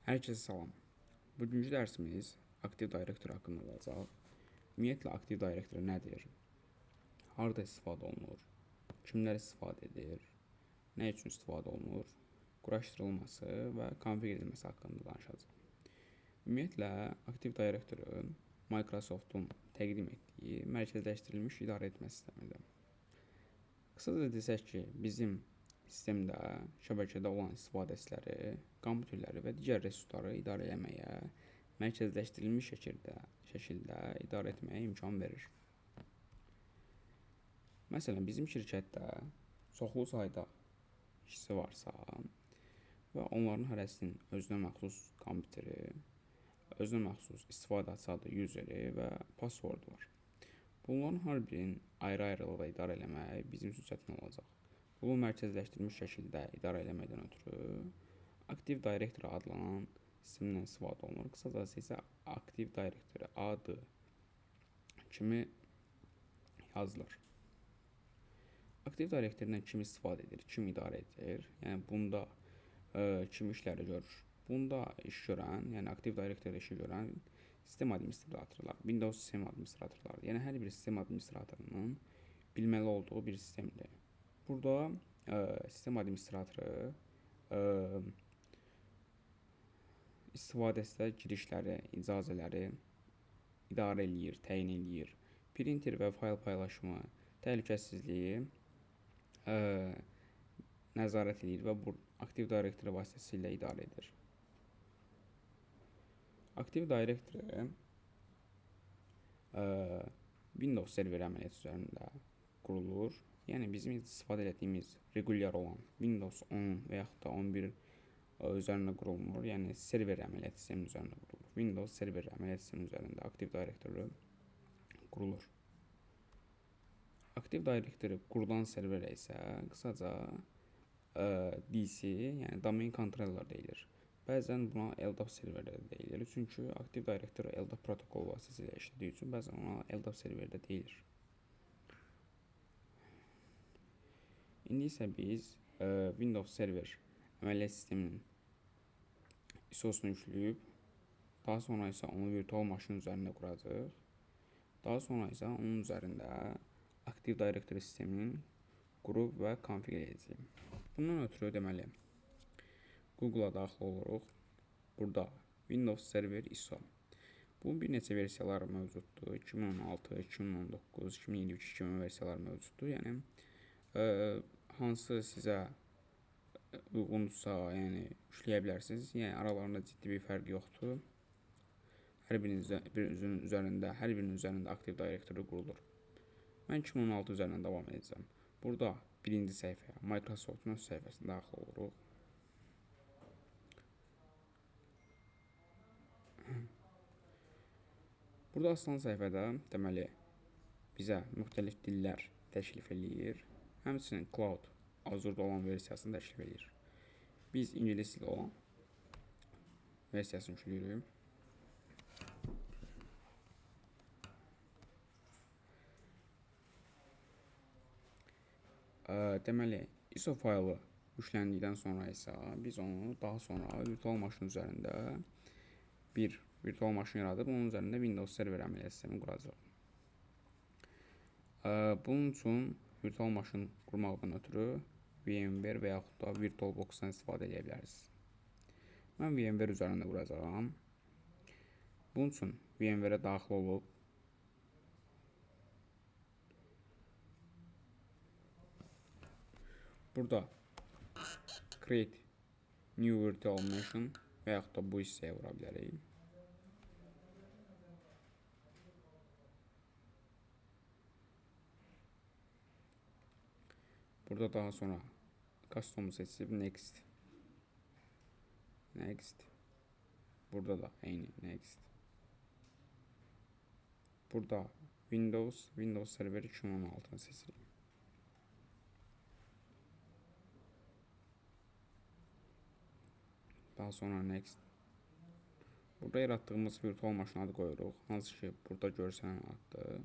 Hər kəsə salam. Bugünkü dərsimiz aktiv direktor haqqında olacaq. Ümumiyyətlə, aktiv direktor nədir? Harada istifadə olunur? Kimlər istifadə edir? Nə üçün istifadə olunur? Quraşdırılması və konfiq edilməsi haqqında danışacağıq. Ümumiyyətlə, aktiv direktoru Microsoft'un təqdim etdiyi mərkəzləşdirilmiş idarə etmə sistemidir. Qısaca desək ki, bizim sistemdə şəbəkədə olan istifadəçiləri, kompüterləri və digər resursları idarə etməyə, mərkəzləşdirilmiş şəkildə idarə etməyə imkan verir. Məsələn, bizim şirkətdə çoxlu sayda işçi varsa və onların hərəsinin özünə məxsus kompüteri, özünə məxsus istifadəçi adı, useri və passwordu var. Bunların hər birinin ayrı-ayrılıqda idarə etmək bizim üçün çətin olacaq. Bunu mərkəzləşdirilmiş şəkildə idarə etməkdən ötürü aktiv direktor adlanan sistemdən istifadə olunur. Qısacası isə aktiv direktor adı kimi yazılır. Aktiv direktordan kim istifadə edir, kim idarə edir? Yəni bunda kim işləri görür? Bunda iş görən, yəni aktiv direktorda işi görən sistem administratorlar, Windows sistem administratorları. Yəni hər bir sistem administratorunun bilməli olduğu bir sistemdir. Burada sistem administratoru istifadəçilər girişləri, icazələri idarə eləyir, təyin eləyir. Printer və fayl paylaşımı, təhlükəsizliyi nəzarət edir və bu aktiv direktor vasitəsilə idarə edir. Aktiv direktor Windows server əməliyyatı üzərində qurulur. Yəni bizim istifadə etdiyimiz regular olan Windows 10 və yaxud da 11 üzərində qurulmur. Yəni server əməliyyat sistemi üzərində qurulur. Windows server əməliyyat sistemi üzərində aktiv direktoru qurulur. Aktiv direktoru qurulan serverə isə qısaca DC, yəni domain controller deyilir. Bəzən buna LDAP serverdə deyilir. Çünki aktiv direktor LDAP protokolu vasitəsilə işlədiyi üçün bəzən ona LDAP serverdə deyilir. İndi isə biz Windows Server əməliyyat sisteminin ISO-sunu yükləyib, daha sonra isə onu virtual maşın üzərində quracaq. Daha sonra isə onun üzərində aktiv direktor sisteminin qurub və konfiq edəcəyik. Bundan ötürü deməli, Google-a daxil oluruq. Burada Windows Server ISO. Bunun bir neçə versiyaları mövcuddur. 2016, 2019, 2022 kimi versiyalar mövcuddur. Yəni hansı sizə uyğundursa, yəni yükləyə bilərsiniz. Yəni aralarında ciddi bir fərq yoxdur. Hər birinin üzərində aktiv direktoru qurulur. Mən 2016 üzərindən davam edəcəm. Burada birinci səhifəyə, Microsoft'un öz səhifəsinə daxil oluruq. Burada asılan səhifədə deməli bizə müxtəlif dillər təklif eləyir. Həmçinin Cloud, Azure olan versiyasını təklif eləyir. Biz ingilis dili olan versiyasını yükləyirik. Deməli, ISO faylı yükləndikdən sonra isə biz onu daha sonra virtual maşın üzərində bir virtual maşın yaradıb onun üzərində Windows server əməliyyat sistemi quracaq. Bunun üçün virtual maşın qurmaqdan ötürü VMware və yaxud da VirtualBox-dan istifadə edə bilərsiniz. Mən VMware üzərində quracağam. Bunun üçün VMware-ə daxil olub burada Create New Virtual Machine və yaxud da bu hissəyə vura bilərik. Burada daha sonra Custom seçib Next. Burada da eyni Next. Burada Windows Server 2016'ını seçirik. Daha sonra Next. Burada yaratdığımız virtual maşın adı qoyuruq. Hansı ki burada görsənən addır.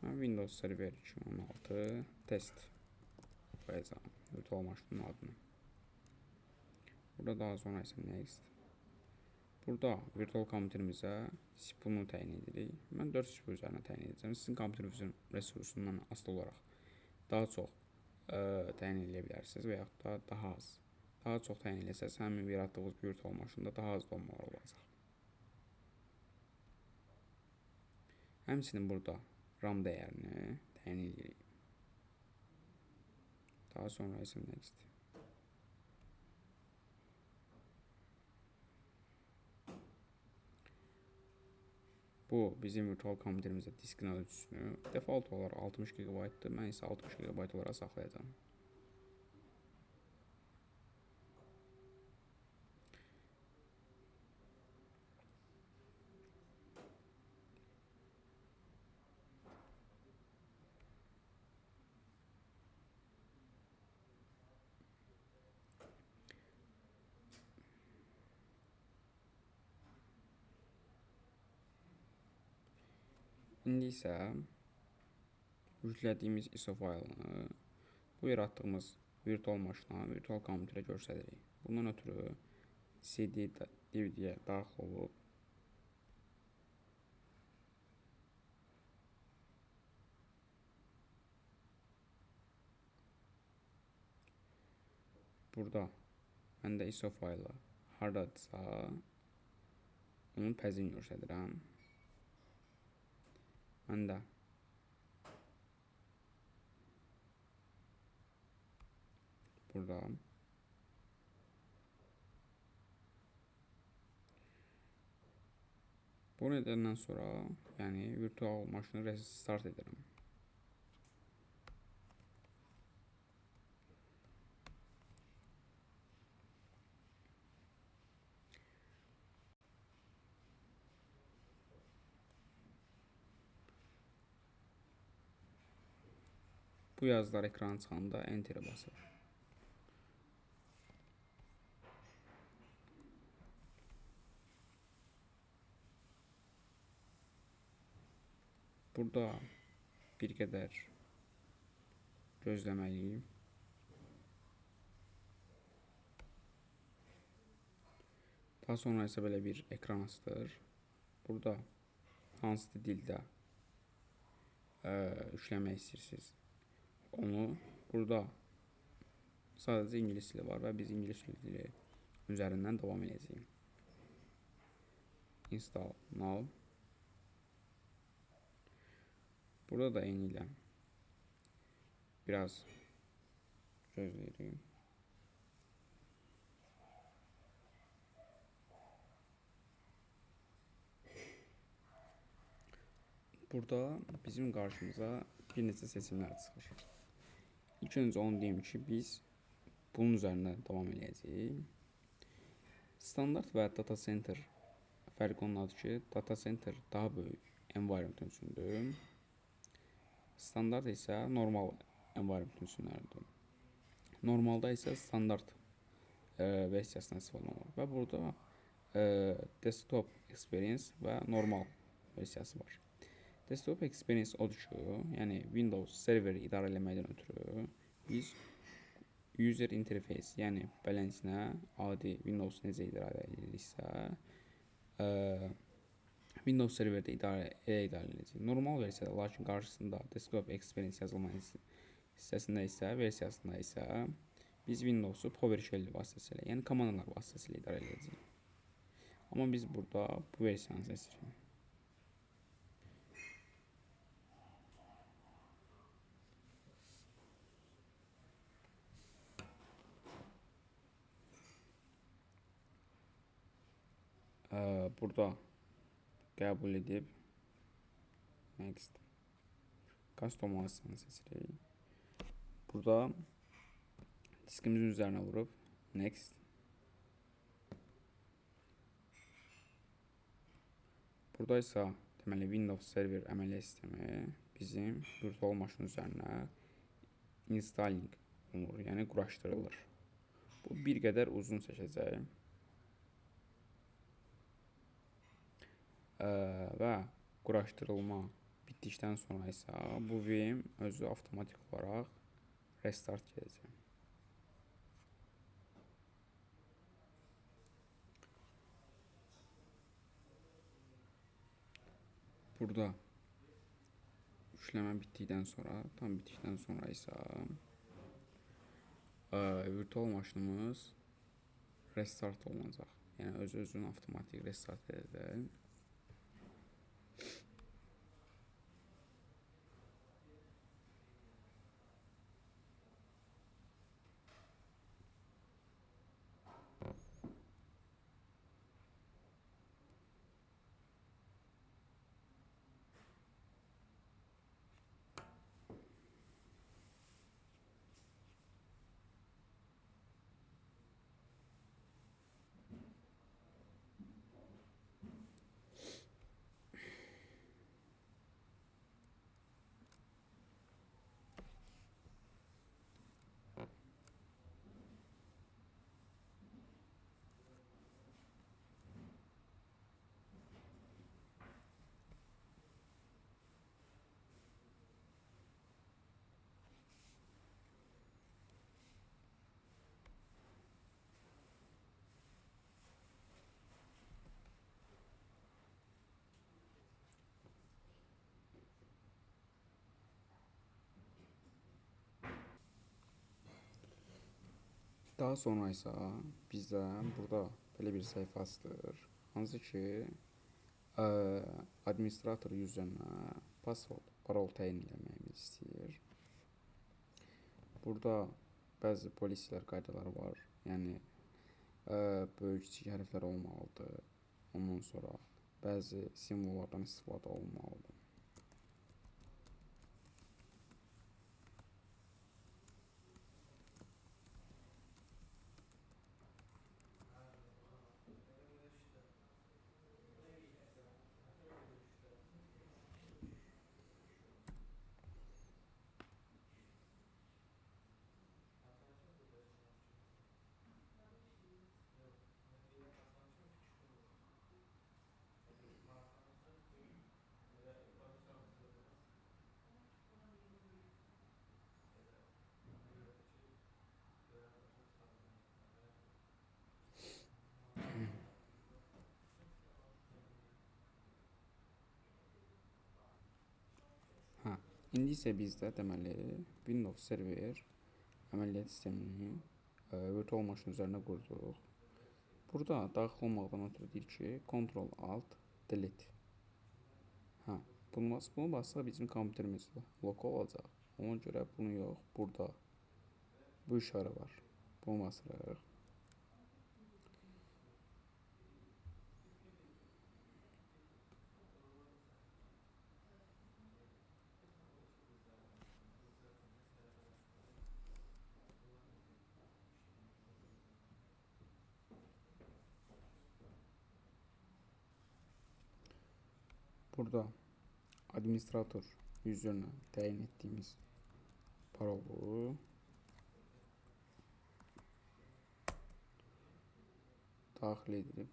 Mən Windows Server 2016 test qoyacağım virtual maşının adını. Burada daha sonra isə Next. Burada virtual kompüterimizə CPU-nu təyin edirik. Mən 4 CPU üzərinə təyin edəcəm. Sizin kompüterinizin resursundan asılı olaraq daha çox təyin edə bilərsiniz və yaxud da daha az. Daha çox təyin etsəz, həmin yaratdığınız virtual maşında daha az donmalar olacaq. Həmçinin burada RAM dəyərini təyin edirik. Daha sonra isə next. Bu bizim virtual kompüterimizə diskin ölçüsünü default olaraq 60 GB-dır. Mən isə 60 GB olaraq saxlayacağam. İndi isə yüklədiyimiz ISO faylını bu yaratdığımız virtual maşına, virtual kompüterə göstəririk. Bundan ötürü CD DVD-yə daxil olub burada məndə ISO faylı hardadırsa onun pəzini göstərirəm. Məndə burada bunu edəndən sonra yəni virtual maşını restart edirəm. Bu yazılar ekrana çıxanda Enter'e basır. Burada bir qədər gözləməliyim. Daha sonra isə belə bir ekran açılır. Burada hansı dildə yükləmək istəyirsiniz? Onu burada sadəcə ingilis dili var və biz ingilis dili üzərindən davam edəcəyik. Install now. Burada da eyni ilə biraz gözləyirik. Burada bizim qarşımıza bir neçə seçimlər çıxır. İlk öncə onu deyim ki, biz bunun üzərindən davam edəcəyik. Standart və data center fərqi ondadır ki, data center daha böyük environment üçündür. Standart isə normal environment üçünlərdir. Normalda isə standart versiyasından istifadə olunur və burada desktop experience və normal versiyası var. Desktop experience odur ki, yəni Windows serveri idarə etməkdən ötürü biz user interface, yəni beləsinə adi Windows necə idarə edilirsə, Windows serverdə idarə edəcək. Normal versiyada, lakin qarşısında desktop experience yazılma hissəsində isə, versiyasında isə biz Windows'u PowerShell vasitəsilə, yəni komandalar vasitəsilə idarə edəcəyik. Amma biz burada bu versiyanı seçirik. Burada qəbul edib next customizasını seçirik. Burada diskimizin üzərinə vurub next. Burada isə deməli Windows server əməliyyat sistemi bizim virtual maşın üzərinə installing olunur, yəni quraşdırılır. Bu bir qədər uzun çəkəcək. Və quraşdırılma bitdikdən sonra isə bu VM özü avtomatik olaraq restart edəcək. Burada yükləmə bitdikdən sonra, tam bitdikdən sonra isə virtual maşınımız restart olunacaq. Yəni öz-özünü avtomatik restart edəcək. Daha sonra isə bizdə burada belə bir səhifə açılır. Hansı ki administrator üzərinə password, parol təyin etməyimizi istəyir. Burada bəzi polislər qaydaları var. Yəni böyük kiçik hərflər olmalıdır. Ondan sonra bəzi simvollardan istifadə olunmalıdır. İndi isə bizdə deməli Windows Server əməliyyat sistemini virtual maşın üzərinə qurduq. Burada daxil olmaqdan ötürü deyir ki, Ctrl-Alt-Delete. Bunu bassaq bizim kompüterimiz lokal olacaq. Ona görə bunu yox, burada bu işarə var. Bunu basırıq. Burada administrator üzərinə təyin etdiyimiz parolu daxil edilib.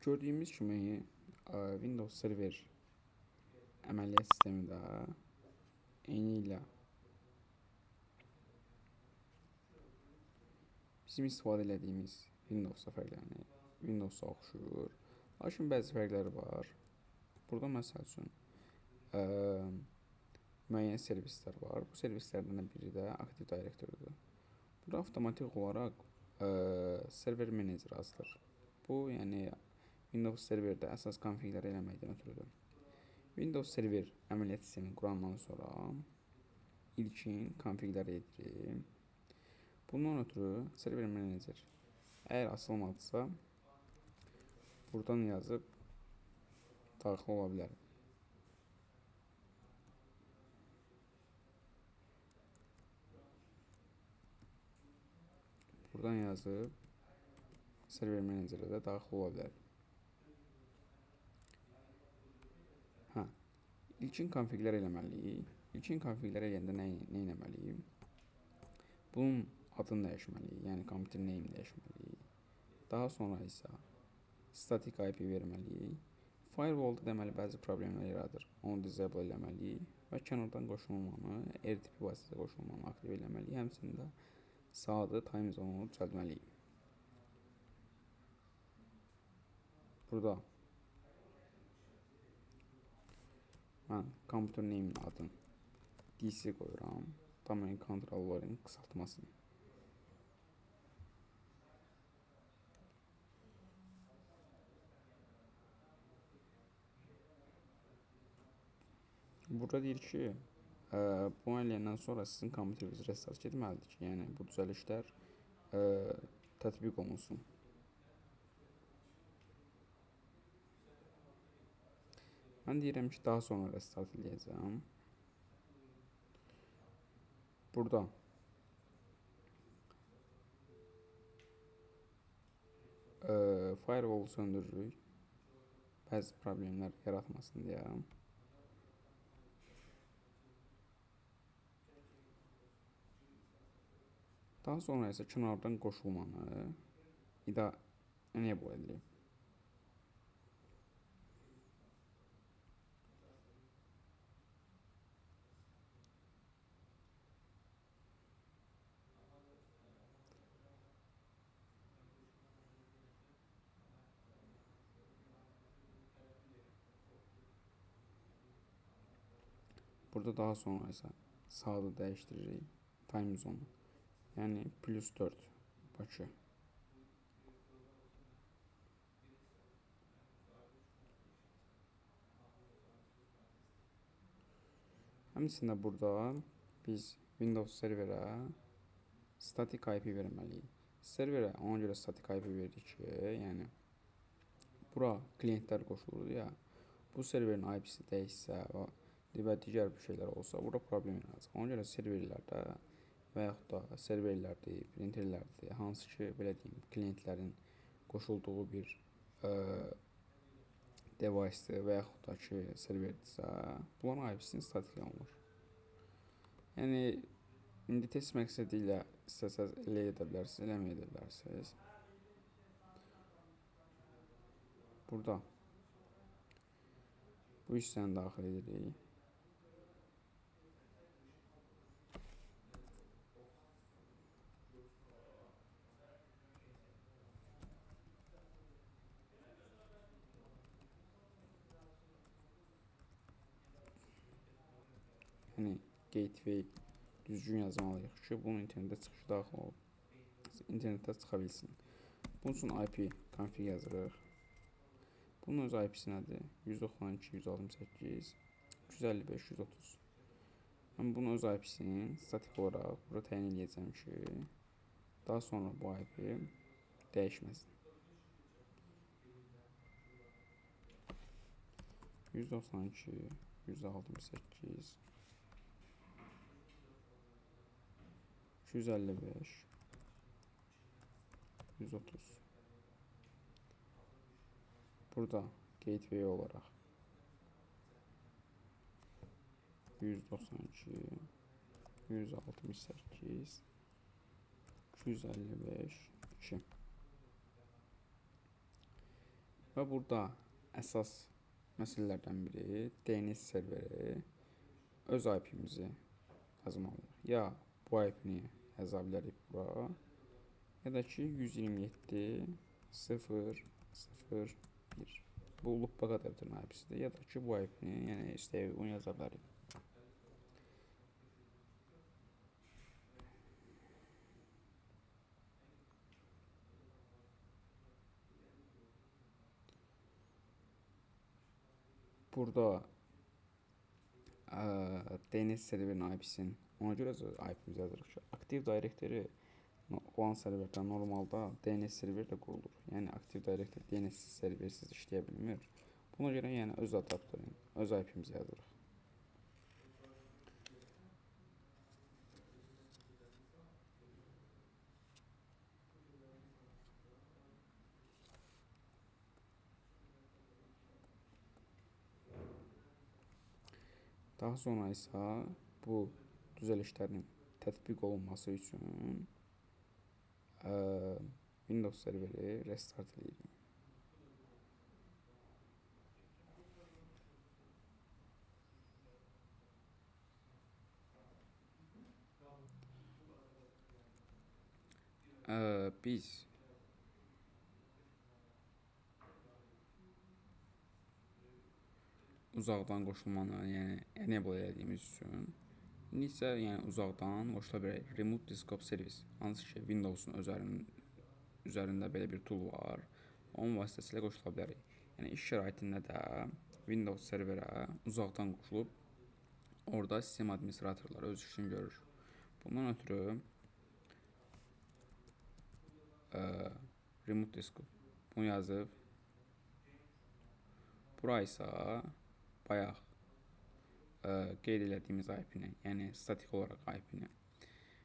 Gördüyümüz kimi Windows Server əməliyyat sistemində eyni ilə bizim istifadə etdiyimiz Windows-a fərqlənir. Windows-a oxşuyur. Lakin bəzi fərqləri var. Burada məsəl üçün müəyyən servislər var. Bu servislərdən biri də Active Directory-dir. Burada avtomatik olaraq server manager açılır. Bu, yəni Windows Serverdə əsas konfigləri eləməkdən ötürüdür. Windows Server əməliyyat sistemini qurandan sonra ilkin konfigləri edirik. Bundan ötürü Server Manager əgər açılmadısa, buradan yazıb daxil ola bilər. Buradan yazıb Server Manager'ə də daxil ola bilər. İlkin konfiglər eləməliyik. İlkin konfiglər eləyəndə nə etməliyik? Bunun adını dəyişməliyik, yəni kompüter name dəyişməliyik. Daha sonra isə static IP verməliyik. Firewall-da deməli bəzi problemlər yaradır. Onu disable eləməliyik və kənardan qoşulmanı, RTP vasitəsilə qoşulmanı aktiv eləməliyik. Həmçinin də saatı time zone-u düzəltməliyik. Burada mən kompüter name adını DC qoyuram. Domain controller'ın qısaltmasını. Burada deyir ki, bu eləyəndən sonra sizin kompüteriniz restart etməlidir ki, yəni bu düzəlişlər tətbiq olunsun. Mən deyirəm ki, daha sonra restart edəcəm. Burada firewall söndürürük. Bəzi problemlər yaratmasın deyə. Daha sonra isə kənardan qoşulmanı enable edirik. Burada daha sonra isə saatı dəyişdiririk, time zone. Yəni +4 Bakı. Həmçində burada biz Windows serverə static IP verməliyik. Serverə ona görə static IP verdik ki, yəni bura klientlər qoşulur ya, bu serverin IP-si dəyişsə və digər bir şeylər olsa, burada problem yaranacaq. Ona görə serverlərdə və yaxud da serverlərdir, printerlərdir, hansı ki, belə deyim, klientlərin qoşulduğu bir device-dir və yaxud da ki, serverdirsə, bunların IP-sini statik alınır. Yəni, indi test məqsədi ilə istəsəz elə edə bilərsiniz, eləməyə edə bilərsiniz. Burada bu hissəni daxil edirik. Yəni, gateway düzgün yazmalıyıq ki, bunun internetə çıxışı daxil olub. İnternetə çıxa bilsin. Bunun üçün IP config yazırıq. Bunun öz IP-si nədir? 192.168.255.130. Mən bunun öz IP-sini statik olaraq burada təyin edəcəm ki, daha sonra bu IP dəyişməsin. 192.168.255 130. Burada gateway olarak 192.168.255.2 və burada əsas məsələlərdən biri DNS serveri öz IP-mizi yazmalıyıq. Ya bu IP-ni yaza bilərik bura, ya da ki 127.0.0.1 bu loop-a qədərdir IP-sidir, ya da ki bu IP-ni yəni istəyə uyğun yaza bilərik. Burada DNS serverin IP-sini ona görə IP-mizi yazırıq ki, Active Directory olan serverdə normalda DNS server də qurulur. Yəni Active Directory DNS serversiz işləyə bilmir. Buna görə yəni öz adapterin, öz IP-mizi yazırıq. Daha sonra isə bu düzəlişlərin tətbiq olunması üçün Windows serveri restart edirik. Biz uzaqdan qoşulmanı, yəni enable elədiyimiz üçün indi isə yəni uzaqdan qoşula bilərik. Remote Desktop Service, hansı ki Windows'un üzərində belə bir tool var. Onun vasitəsilə qoşula bilərik. Yəni iş şəraitində də Windows serverə uzaqdan qoşulub orada sistem administratorları öz işini görür. Bundan ötürü Remote Desktop bunu yazıb bura isə bayaq qeyd elədiyimiz IP-ni, yəni statik olaraq IP-ni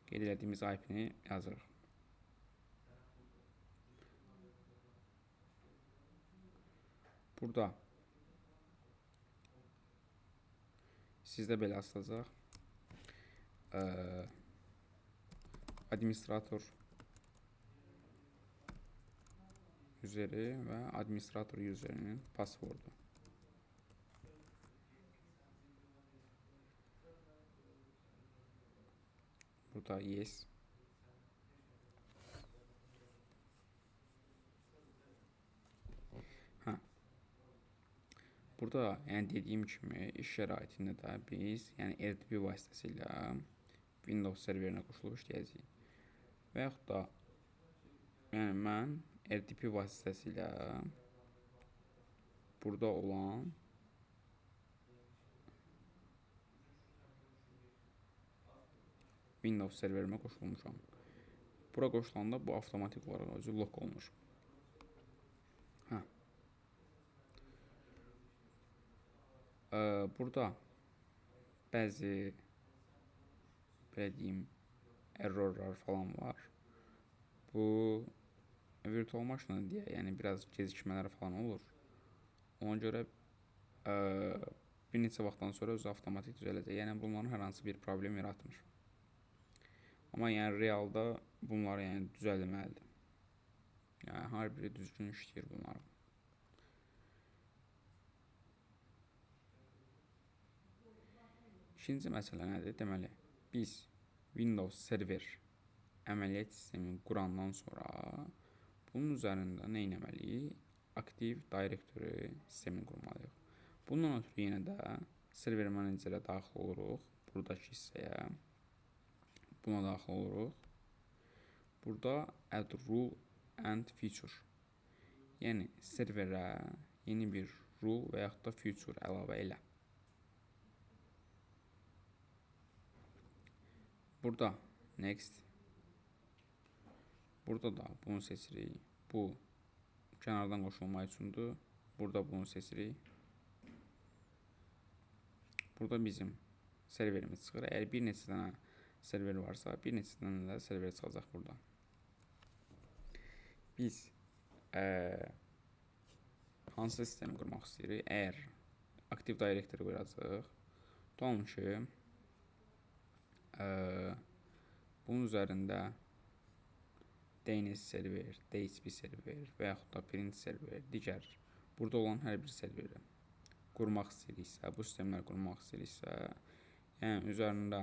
qeyd elədiyimiz IP-ni yazırıq. Burada sizdə belə açılacaq. Administrator useri və administrator userinin passwordu. Burada yes. Burada yəni dediyim kimi iş şəraitində də biz yəni RDP vasitəsilə Windows serverinə qoşulub işləyəcəyik. Və yaxud da yəni mən RDP vasitəsilə burada olan Windows serverimə qoşulmuşam. Bura qoşulanda bu avtomatik olaraq özü lock olunur. Burada bəzi belə deyim errorlar falan var. Bu virtual maşına deyə yəni biraz gecikmələr falan olur. Ona görə bir neçə vaxtdan sonra özü avtomatik düzələcək. Yəni bunların hər hansı bir problem yaratmır. Amma yəni realda bunlar yəni düzəlməlidir. Yəni hər biri düzgün işləyir bunlar. İkinci məsələ nədir? Deməli, biz Windows server əməliyyat sistemini qurandan sonra bunun üzərində nə etməliyik? Active Directory sistemini qurmalıyıq. Bundan ötürü yenə də server managerə daxil oluruq. Buradakı hissəyə buna daxil oluruq. Burada add rule and feature. Yəni serverə yeni bir rule və yaxud da feature əlavə elə. Burada next. Burada da bunu seçirik. Bu kənardan qoşulmaq üçündür. Burada bunu seçirik. Burada bizim serverimiz çıxır. Əgər bir neçə dənə server varsa, bir neçə dənə də server çıxacaq burada. Biz hansı sistemi qurmaq istəyirik? Əgər Active Directory quracaq, tutalım ki bunun üzərində DNS server, DHCP server və yaxud da print server, digər burada olan hər bir serveri qurmaq istəyiriksə, bu sistemləri qurmaq istəyiriksə, yəni üzərində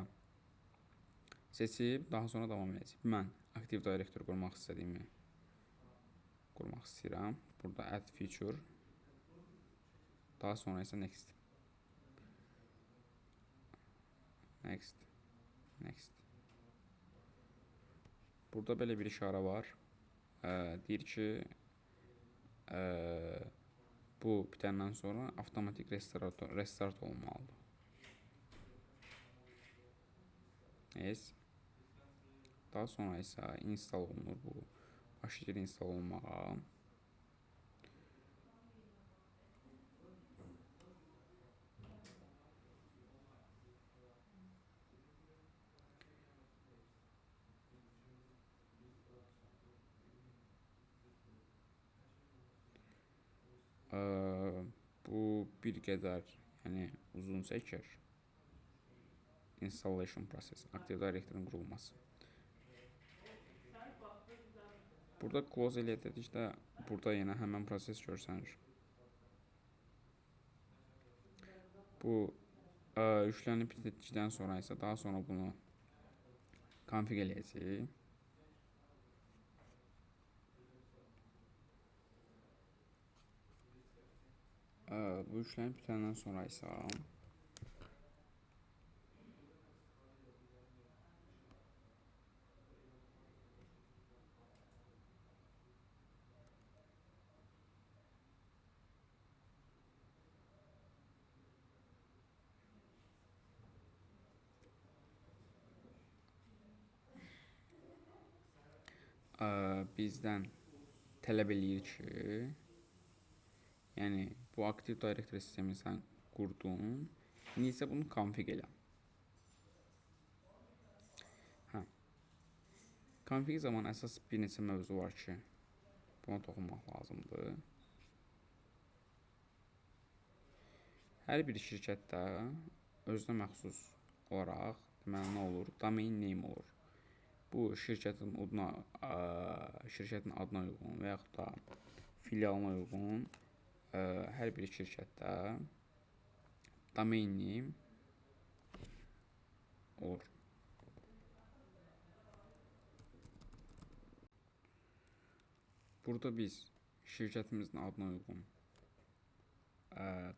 seçib daha sonra davam edəcək. Mən Active Directory qurmaq istəyirəm. Burada add feature, daha sonra isə next. Burada belə bir işarə var. Deyir ki, bu bitəndən sonra avtomatik restart olmalıdır. Yes. Daha sonra isə install olunur bu. Başlayır install olmağa. Bu bir qədər yəni uzun çəkir. Installation process, Active Directory'nin qurulması. Burada close elədikdə burada yenə həmən proses görsənir. Bu yüklənib bitdikdən sonra isə daha sonra bunu konfig eləyəcəyik. Bu yüklənib bitəndən sonra isə bizdən tələb eləyir ki, yəni bu Active Directory sistemini sən qurdun, indi isə bunu konfig elə. Konfig zaman əsas bir neçə mövzu var ki, buna toxunmaq lazımdır. Hər bir şirkətdə özünə məxsus olaraq deməli nə olur? Domain name olur. Bu şirkətin adına uyğun və yaxud da filialına uyğun hər bir şirkətdə domain name olur. Burada biz şirkətimizin adına uyğun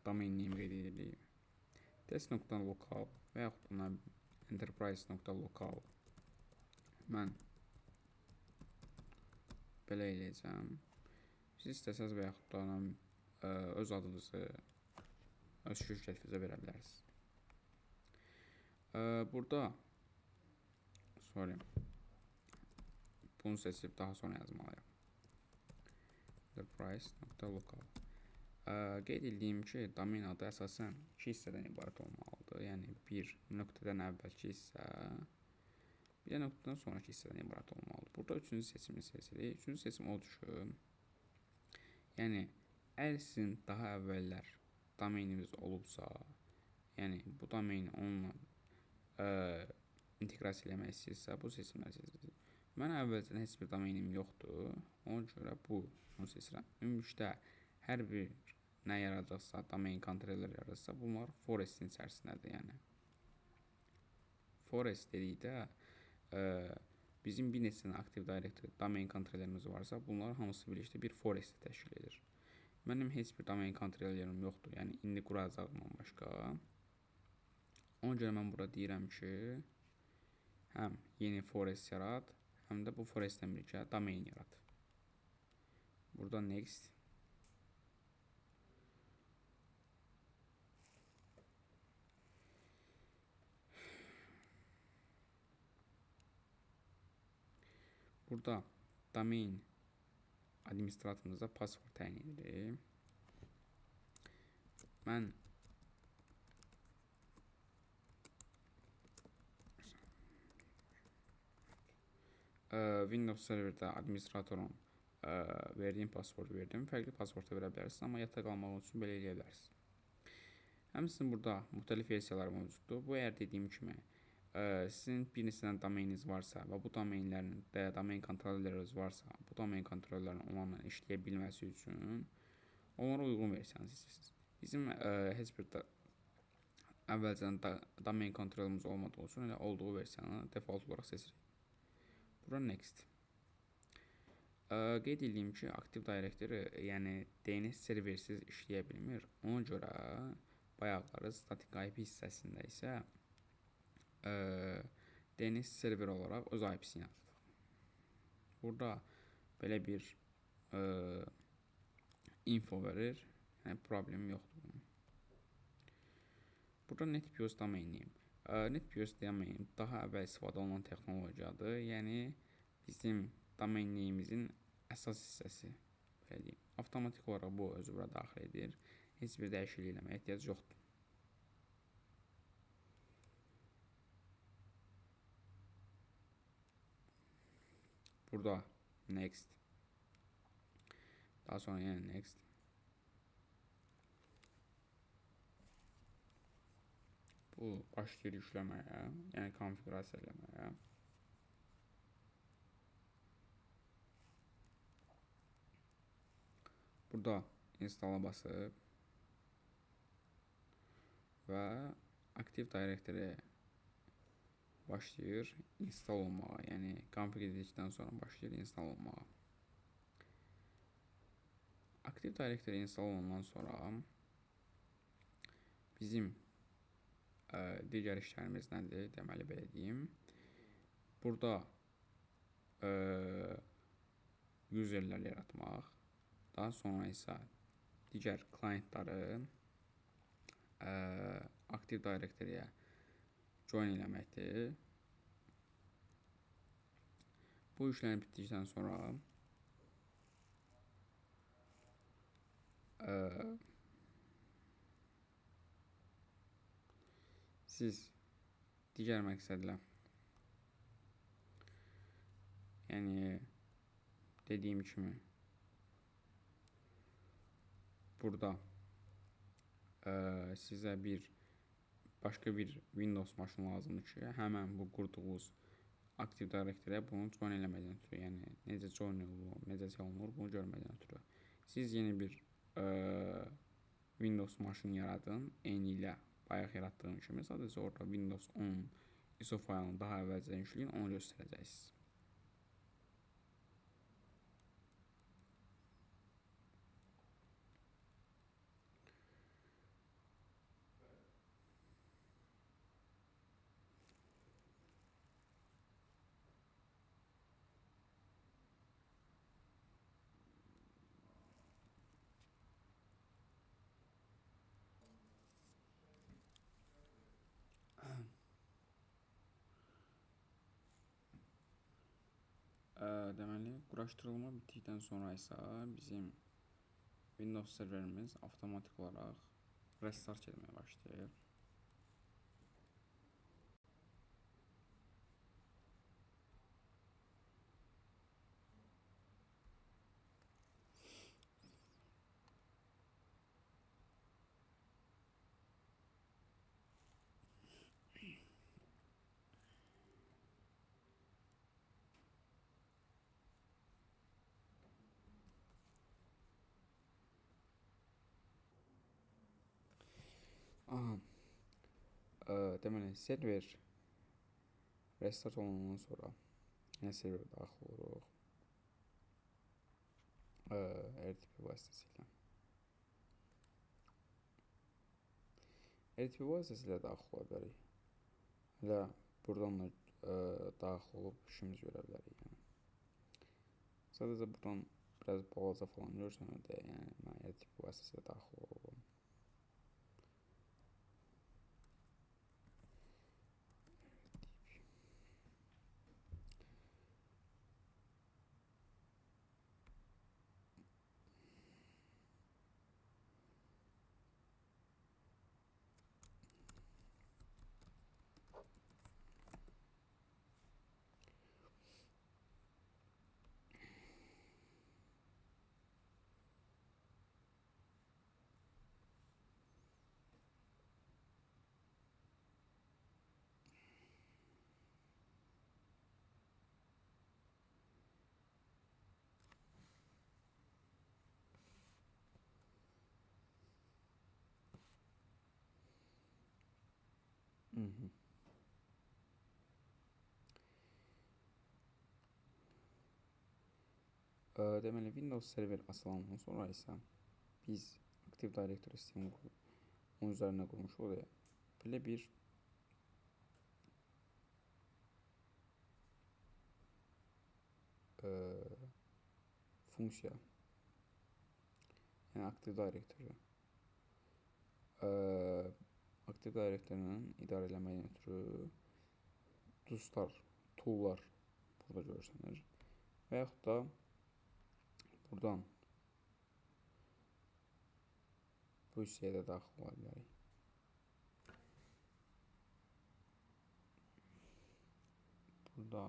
domain name qeyd edirik. Test.local və yaxud da enterprise.local mən belə eləyəcəm. Siz istəsəz və yaxud da öz adınızı öz şirkətinizə verə bilərsiniz. Burada bunu seçib daha sonra yazmalıyam. Enterprise.local qeyd edeyim ki, domain adı əsasən 2 hissədən ibarət olmalıdır. Yəni bir nöqtədən əvvəlki hissə, bir də nöqtədən sonraki hissədən ibarət olmalıdır. Burada üçüncü seçimi seçirik. Üçüncü seçim odur ki, yəni əgər sizin daha əvvəllər domaininiz olubsa, yəni bu domaini onunla inteqrasiya eləmək istəyirsə, bu seçimləri seçirsiniz. Mən əvvəlcədən heç bir domainim yoxdur. Ona görə bunu seçirəm. Ümumilikdə hər bir nə yaradacaqsa, domain kontroller yaradacaqsa, bunlar Forestin içərisindədir. Yəni Forest dedikdə bizim bir neçə Active Directory domain kontrollerimiz varsa, bunlar hamısı birlikdə bir Forest təşkil edir. Mənim heç bir domain kontrollerim yoxdur. Yəni indi quracağımdan başqa. Ona görə mən burada deyirəm ki, həm yeni Forest yarat, həm də bu Forestdən birlikdə domain yarat. Burada next. Burada domain administratorumuza password təyin edirik. Mən Windows serverdə administratorum verdiyim passwordu verdim. Fərqli password verə bilərsiniz, amma yadda qalmaq üçün belə eləyə bilərsiniz. Həmçinin burada müxtəlif versiyalar mövcuddur. Bu əgər dediyim kimi sizin bir neçədən domaininiz varsa və bu domainlərin domain kontrolleriniz varsa, bu domain kontrollerin onlarla işləyə bilməsi üçün onlara uyğun versiyanı seçirsiniz. Bizim heç bir əvvəlcədən domain kontrolümüz olmadığı üçün elə olduğu versiyanı default olaraq seçirik. Bura next. Qeyd edeyim ki, Active Directory yəni DNS serversiz işləyə bilmir. Ona görə bayaqları statik IP hissəsində isə DNS server olaraq öz IP-sini yaradırıq. Burada belə bir info verir. Yəni problem yoxdur. Burada NetBIOS domain name. NetBIOS domain daha əvvəl istifadə olunan texnologiyadır. Yəni bizim domain name-imizin əsas hissəsi. Belə deyim. Avtomatik olaraq bu özü bura daxil edir. Heç bir dəyişiklik eləməyə ehtiyac yoxdur. Burada next. Daha sonra yenə next. Bu başlayır yükləməyə, yəni konfigurasiya eləməyə. Burada installa basıb və Active Directory başlayır install olmağa. Yəni konfig edildikdən sonra başlayır install olmağa. Active Directory install olundan sonra bizim digər işlərimiz nədir? Deməli belə deyim. Burada userlər yaratmaq, daha sonra isə digər klientları Active Directory-yə join eləməkdir. Bu işlər bitdikdən sonra siz digər məqsədlə, yəni dediyim kimi burada sizə başqa bir Windows maşını lazımdır ki, həmən bu qurduğunuz Active Directory-yə bunu join eləməkdən ötürü, yəni necə join olunur, necə olunur, bunu görməkdən ötürü. Siz yeni bir Windows maşını yaradın, eyni ilə bayaq yaratdığım kimi, sadəcə orada Windows 10 ISO faylını daha əvvəlcədən yükləyin, onu göstərəcəksiniz. Deməli, quraşdırılma bitdikdən sonra isə bizim Windows serverimiz avtomatik olaraq restart etməyə başlayır. Deməli, server restart olunandan sonra yenə serverə daxil oluruq RTP vasitəsilə. RTP vasitəsilə daxil ola bilərik. Hələ buradan da daxil olub işimiz görə bilərik. Yəni. Sadəcə buradan biraz balaca falan görsənədə, yəni mən RTP vasitəsilə daxil olub. Deməli, Windows server açılandan sonra isə biz Active Directory sistemi onun üzərində qurmuş oluyor. Belə bir funksiya, yəni Active Directory. Active Directory-nin idarə eləməkdən ötürü toollar burada görsənir. Və yaxud da buradan bu hissəyə də daxil ola bilərik. Burada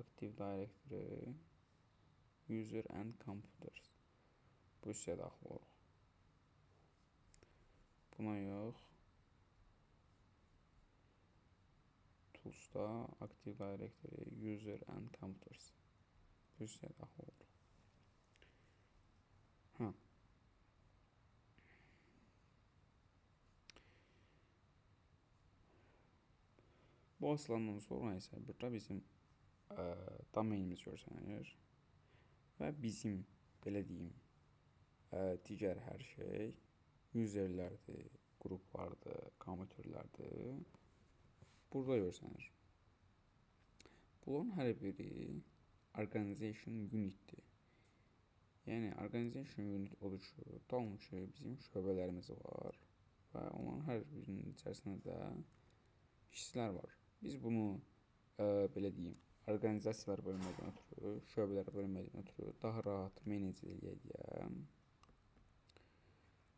Active Directory, User and Computers. Bu hissəyə daxil oluruq. Buna yox. Tools'da Active Directory, User and Computers. Bu hissəyə daxil oluruq. Bu asılandan sonra isə burada bizim domainimiz görsənir və bizim belə deyim digər hər şey userlərdir, qruplardır, kommüterlərdir. Burada görsənir. Bunların hər biri organization unitdir. Yəni organization unit odur ki, dalın ki bizim şöbələrimiz var və onların hər birinin içərisində də hissələr var. Biz bunu belə deyim, organizasiyalar bölməkdən ötürü, şöbələr bölməkdən ötürü daha rahat menecer eləyək deyə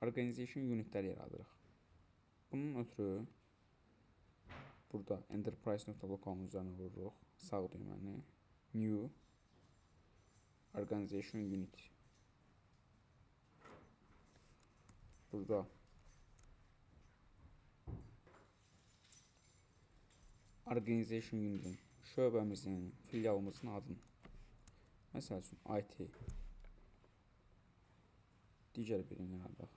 organization unitlər yaradırıq. Bunun ötürü burada enterprise.local'ın üzərinə vururuq, sağ düyməni, new organization unit. Burada organization unit'in şöbəmizin, filialımızın adını. Məsəl üçün IT digər birini yaradaq.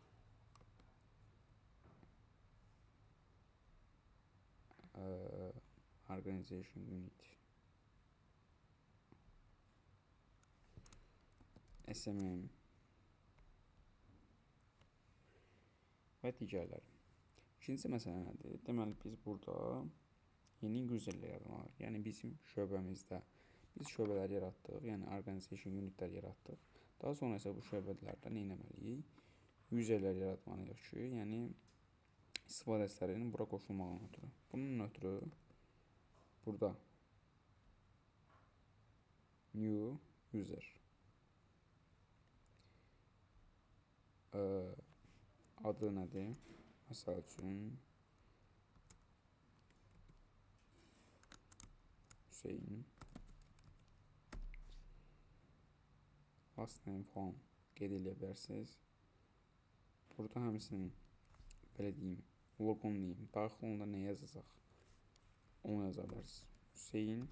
Organization unit SMM və digərləri. İkinci məsələ nədir? Deməli biz burada yeni userlər yaratmalıyıq. Yəni bizim şöbəmizdə biz şöbələr yaratdıq, yəni organization unitlər yaratdıq. Daha sonra isə bu şöbələrdə nə etməliyik? Userlər yaratmalıyıq ki, yəni istifadəçilərin bura qoşulmağına ötürü. Bunun ötürü burada new user adı nədir? Məsəl üçün Hüseyin, last name falan qeyd edə bilərsiniz. Burada həmsinin belə deyim, logon deyim, daxil onda nə yazacaq? Onu yaza bilərsiniz. Hüseyin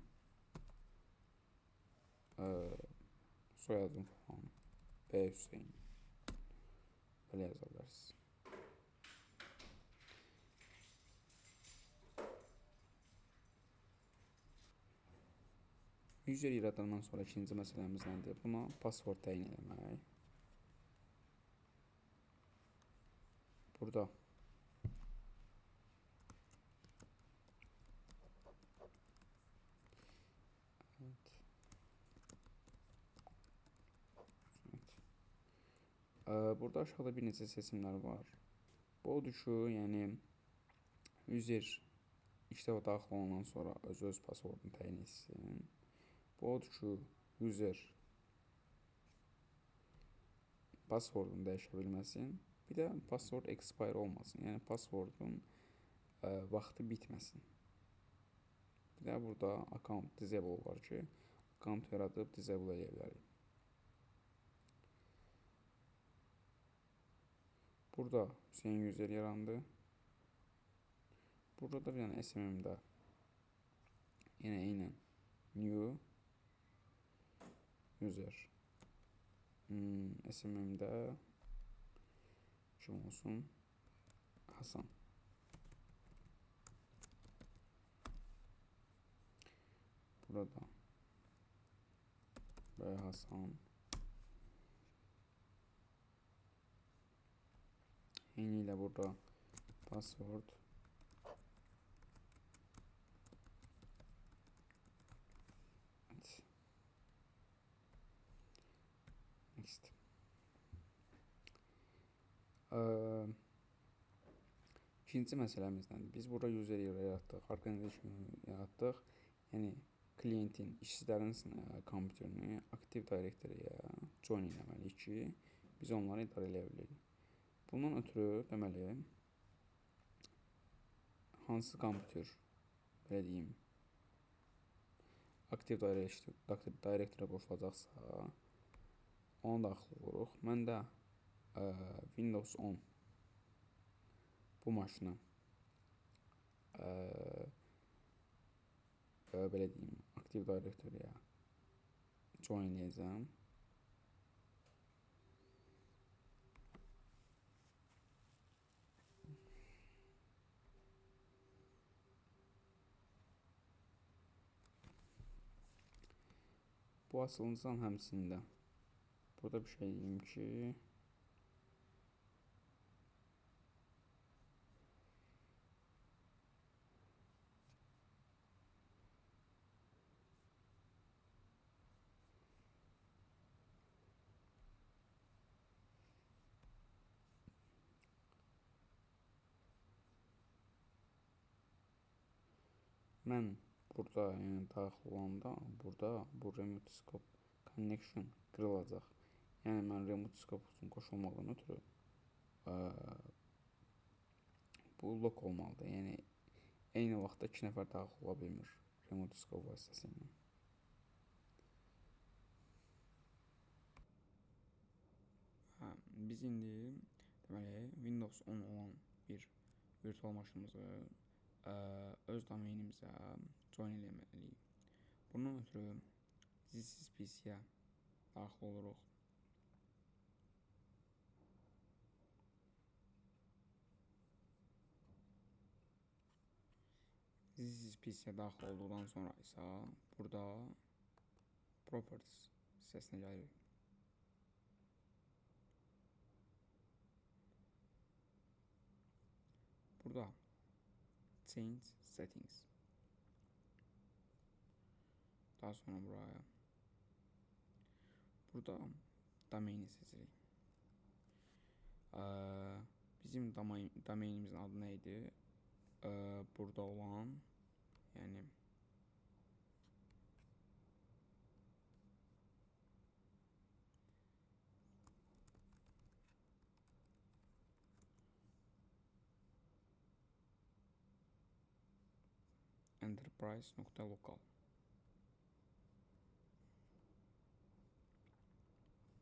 soyadım falan B Hüseyin belə yaza bilərsiniz. User yaradandan sonra ikinci məsələmiz nədir? Buna password təyin etmək. Burada burada aşağıda bir neçə seçimlər var. Bu odur ki, yəni user ilk dəfə daxil olandan sonra öz passwordunu təyin etsin. Bu odur ki, user passwordunu dəyişə bilməsin. Bir də password expire olmasın. Yəni passwordun vaxtı bitməsin. Bir də burada account disable var ki, account yaradıb disable eləyə bilərik. Burada Hüseyin user yarandı. Burada da bir dənə SMM-də yenə eynən new user SMM-də kim olsun? Hasan. Burada B Hasan. Eyni ilə burada password next. İkinci məsələmizdən biz burada user yaratdıq, organization yaratdıq. Yəni klientin, işçilərin kompüterini aktiv direktoriya join etməliyik ki, biz onları idarə edə bilərik. Bundan ötürü deməli hansı kompüter belə deyim aktiv direktora qoşulacaqsa onu daxil oluruq. Mən də Windows 10 bu maşını belə deyim aktiv direktoriya join edəcəm. Bu asılınsan həmçində burada bir şey deyim ki, mən burada yəni daxil olanda burada bu remote scope connection qırılacaq. Yəni mən remote scope üçün qoşulmaqdan ötürü bu lock olmalıdır. Yəni eyni vaxtda 2 nəfər daxil ola bilmir remote scope vasitəsilə. Biz indi deməli Windows 10 olan bir virtual maşınımızı öz domenimizə join eləməliyik. Bundan ötürü this is PC-yə daxil oluruq. This is PC-yə daxil olduqdan sonra isə burada properties hissəsinə gəlirik. Burada change settings. Daha sonra buraya. Burada domaini seçirik. Bizim domainimizin adı neydi? Burada olan yani enterprise.local.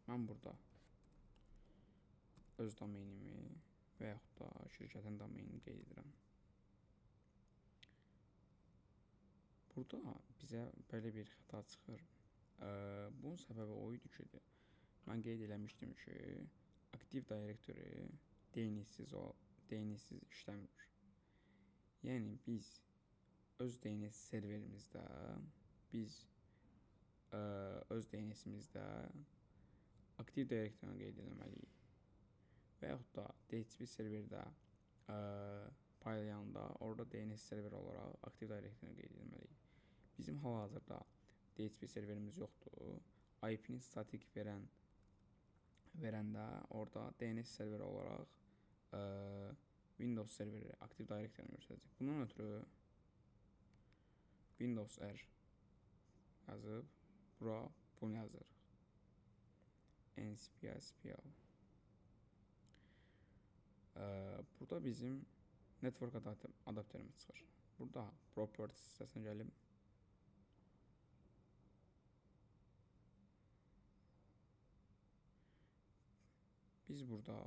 Ben burada öz domenimi və yaxud da şirkətin domenini qeyd edirəm. Burada bizə belə bir xəta çıxır. Bunun səbəbi o idi ki, mən qeyd eləmişdim ki, Active Directory DNS-siz işləmir. Yəni biz öz DNS serverimizdə öz DNS-imizdə Active Directory-ni qeyd etməliyik. Və yaxud da DHCP serverdə paylayanda orada DNS server olaraq Active Directory-ni qeyd etməliyik. Bizim hal-hazırda DHCP serverimiz yoxdur. IP-ni statik verəndə orada DNS server olaraq Windows serveri Active Directory-ni göstərəcək. Bundan ötürü Windows R yazıb bura bunu yazırıq. nspspl. Burada bizim network adapterimiz çıxır. Burada properties hissəsinə gəlib biz burada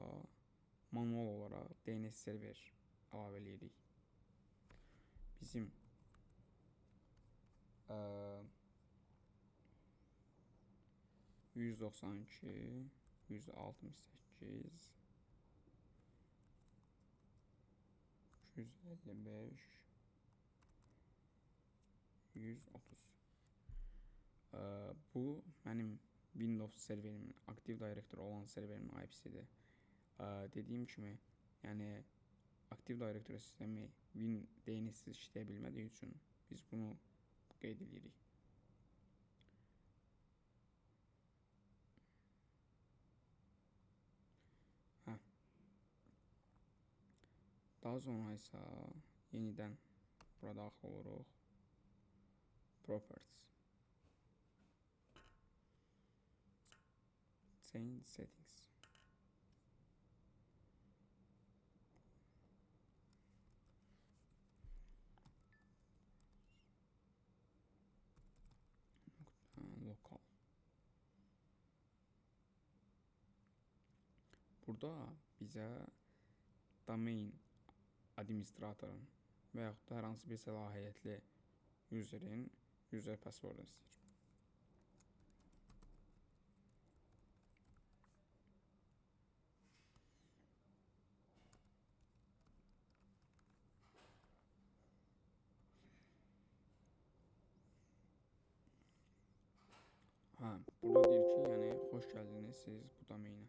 manual olaraq DNS server əlavə edirik. Bizim 192 168 255 130. Bu mənim Windows serverimin, Active Directory olan serverimin IP-sidir. Dediyim kimi, yəni Active Directory sistemi DNS-siz işləyə bilmədiyi üçün biz bunu qeyd edirik. Daha sonra isə yenidən burada daxil oluruq. Properties. Change settings. Local. Burada bizə domain administratorun və yaxud da hər hansı bir səlahiyyətli userin user passwordunu istəyir. burada deyir ki, yəni xoş gəldiniz siz bu domenə.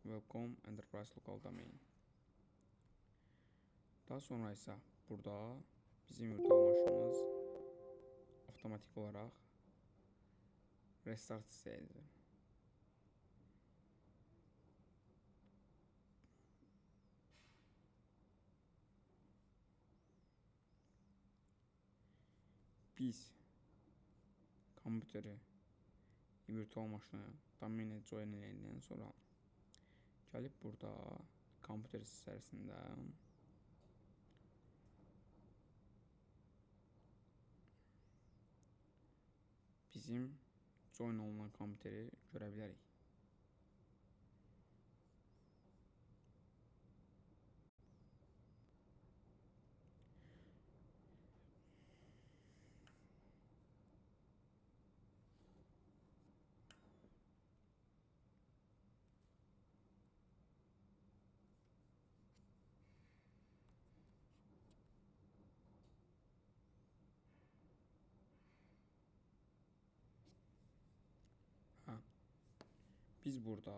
Welcome Enterprise Local Domain. Daha sonra isə burada bizim virtual maşınımız avtomatik olaraq restart istəyəcək. Biz kompüteri virtual maşını domenə join edəndən sonra gəlib burada kompüter içərisində bizim join olunan kompüteri görə bilərik. Biz burada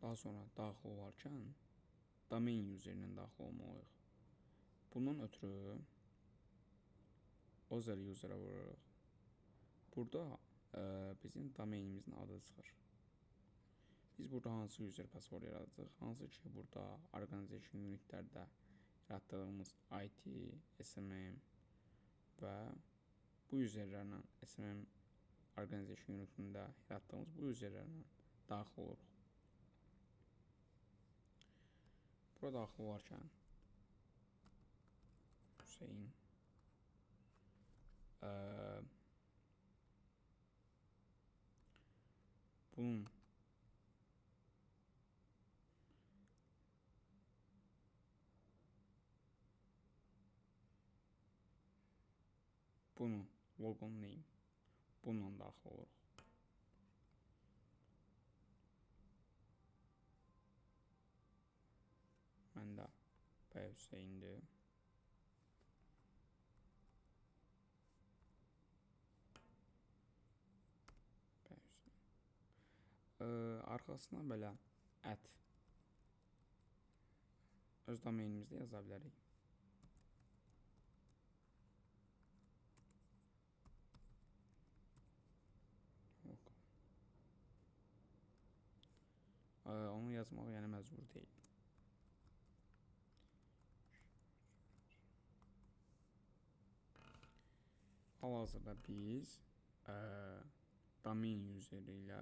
daha sonra daxil olarkən domain userindən daxil olmalıyıq. Bundan ötürü other user'a vururuq. Burada bizim domainimizin adı çıxır. Biz burada hansı user password yaradacaq? Hansı ki burada organization unitlərdə yaratdığımız IT, SMM və bu userlərlə SMM organization unitində yaratdığımız bu userlərlə daxil oluruq. Bura daxil olarkən Hüseyin bunun logon name bununla daxil oluruq. Məndə Bəy Hüseyindir. Arxasına belə öz domenimizdə yaza bilərik. Onu yazmaq yəni məcbur deyil. Hal-hazırda biz domain useri ilə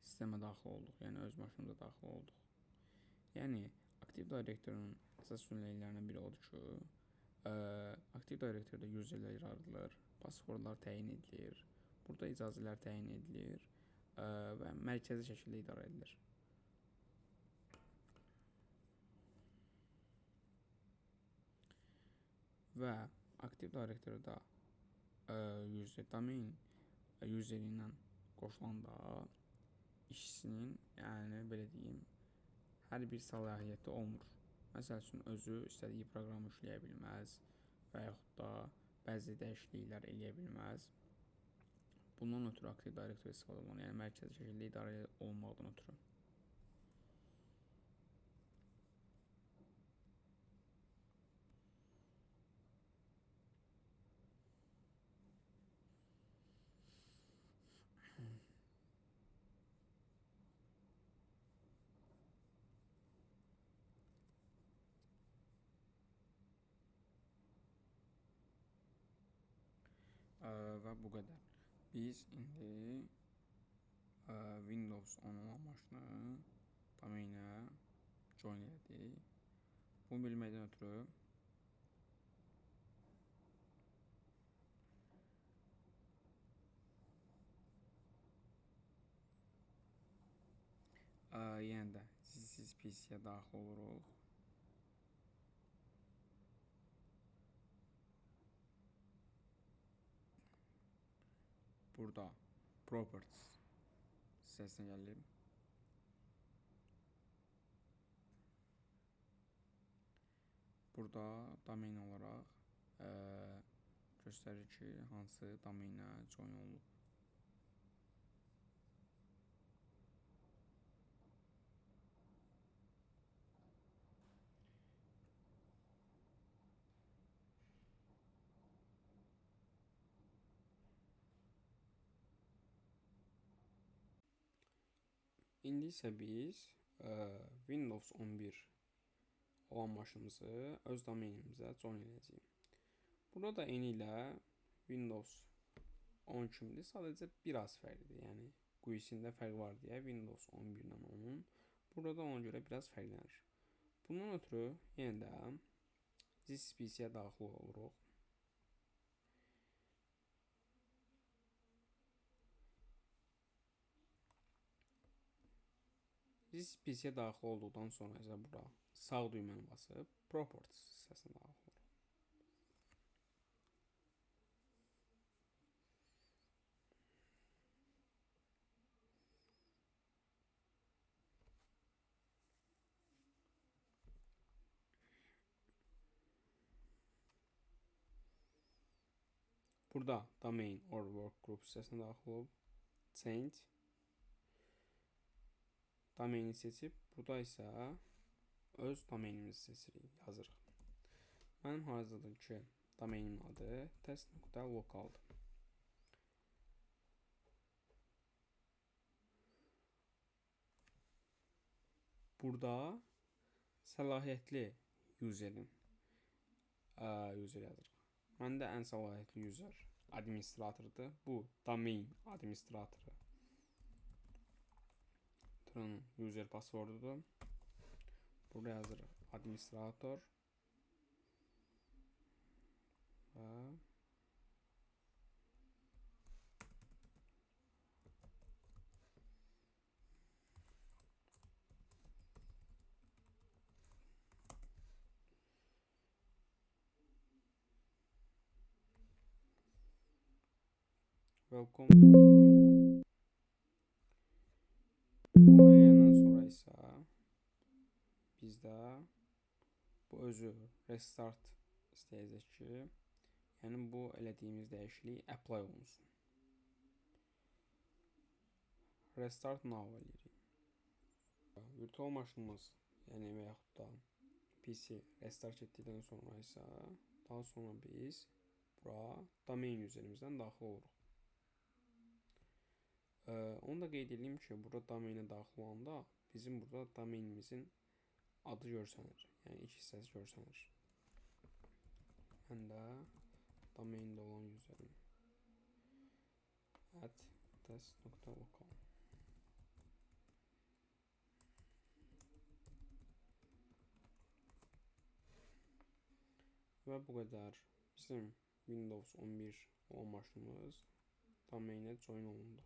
sistemə daxil olduq, yəni öz maşınımıza daxil olduq. Yəni Active Directory-nun əsas üstünlüklərindən biri odur ki, Active Directory-də userlər yaradılır, passwordlar təyin edilir, burada icazələr təyin edilir və mərkəzi şəkildə idarə edilir. Və Active Directory-da domain useri ilə qoşulanda işçinin, yəni belə deyim, hər bir səlahiyyəti olmur. Məsəl üçün, özü istədiyi proqramı işləyə bilməz və yaxud da bəzi dəyişikliklər eləyə bilməz. Bundan ötürü Active Directory istifadə olunur, yəni mərkəzi şəkildə idarə olunmaqdan ötürü. Və bu qədər. Biz indi Windows 10 olan maşını domenə join elədik. Bunu bilməkdən ötürü yenə də siz PC-yə daxil oluruq. Burada Properties hissəsinə gəlib. Burada domain olaraq göstərir ki, hansı domenə join olunub. İndi isə biz Windows 11 olan maşınımızı öz domenimizə join edəcəyik. Burada da eni ilə Windows 10 kimidir, sadəcə biraz fərqlidir. Yəni GUI'sində fərq var deyə Windows 11 ilə onun. Burada da ona görə biraz fərqlənir. Bundan ötürü yenə də this PC-yə daxil oluruq. This PC-yə daxil olduqdan sonra isə bura sağ düyməni basıb Properties hissəsinə daxil oluruq. Burada domain or workgroup hissəsinə daxil olub change domaini seçib, burada isə öz domenimizi seçirik, yazırıq. Mənim hal-hazırdakı domenimin adı test.localdır. Burada səlahiyyətli userin user yazırıq. Məndə ən səlahiyyətli user administratordur. Bu domain administratoru user passwordudur. Burada yazırıq administrator və welcome to domain. Bu eləyəndən sonra isə bizdə bu özü restart istəyəcək ki, yəni bu elədiyimiz dəyişiklik apply olunsun. Restart now eləyirik. Virtual maşınımız, yəni və yaxud da PC restart etdikdən sonra isə daha sonra biz bura domain userimizdən daxil oluruq. Onu da qeyd edeyim ki, burada domenə daxil olanda bizim burada domenimizin adı görsənir. Yəni iki hissəsi görsənir. Mən də domeində olan userim @test.local. Və bu qədər bizim Windows 11 olan maşınımız domenə join olundu.